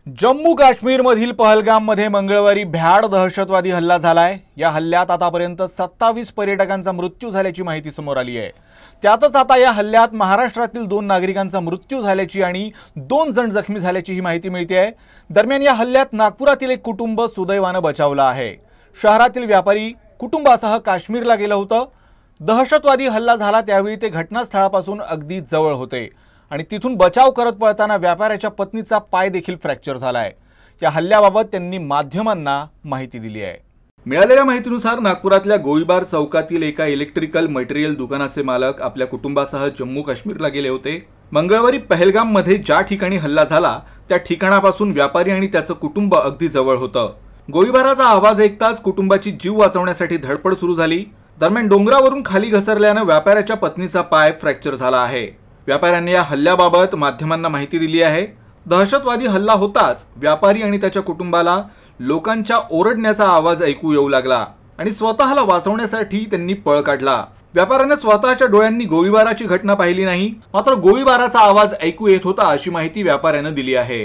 जम्मू काश्मीरमधील पहलगाममध्ये मंगळवारी भ्याड दहशतवादी हल्ला झालाय। या हल्ल्यात आतापर्यंत 27 पर्यटकांचा मृत्यू झाल्याची माहिती समोर आली आहे। त्यातच आता या हल्ल्यात महाराष्ट्रातील 2 नागरिकांचा मृत्यू झाल्याची आणि 2 जण जखमी झाल्याची ही माहिती मिळते आहे। दरम्यान या हल्ल्यात नागपुरातील एक कुटुंब सुदैवाने बचावलं आहे। शहरातील व्यापारी कुटुंबासह काश्मीरला गेलं होतं। दहशतवादी हल्ला झाला त्यावेळी ते घटनास्थळापासून अगदी जवळ होते आणि तिथून बचाव करत पळताना व्यापाऱ्याच्या पत्नीचा पाय देखील फ्रॅक्चर झालाय। या हल्ल्याबाबत त्यांनी माध्यमांना माहिती दिली आहे। मिळालेल्या माहितीनुसार नागपुरातल्या गोळीबार चौकातील एका इलेक्ट्रिकल मटेरियल दुकानाचे मालक आपल्या कुटुंबासह जम्मू काश्मीरला गेले होते। मंगळवारी पहलगाममध्ये ज्या ठिकाणी हल्ला झाला त्या ठिकाणापासून व्यापारी आणि त्याचं कुटुंब अगदी जवळ होतं। गोळीबाराचा आवाज ऐकताच कुटुंबाची जीव वाचवण्यासाठी धडपड सुरू झाली। दरम्यान डोंगरावरून खाली घसरल्याने व्यापाऱ्याच्या पत्नीचा पाय फ्रॅक्चर झाला आहे। व्यापाऱ्यांनी या हल्ल्याबाबत माध्यमांना माहिती दिली आहे। दहशतवादी हल्ला होताच व्यापारी आणि त्याच्या कुटुंबाला लोकांच्या ओरडण्याचा आवाज ऐकू येऊ लागला आणि स्वतःला वाचवण्यासाठी त्यांनी पळ काढला। व्यापाऱ्याने स्वतःच्या डोळ्यांनी गोळीबाराची घटना पाहिली नाही, मात्र गोळीबाराचा आवाज ऐकू येत होता अशी माहिती व्यापाऱ्याने दिली आहे।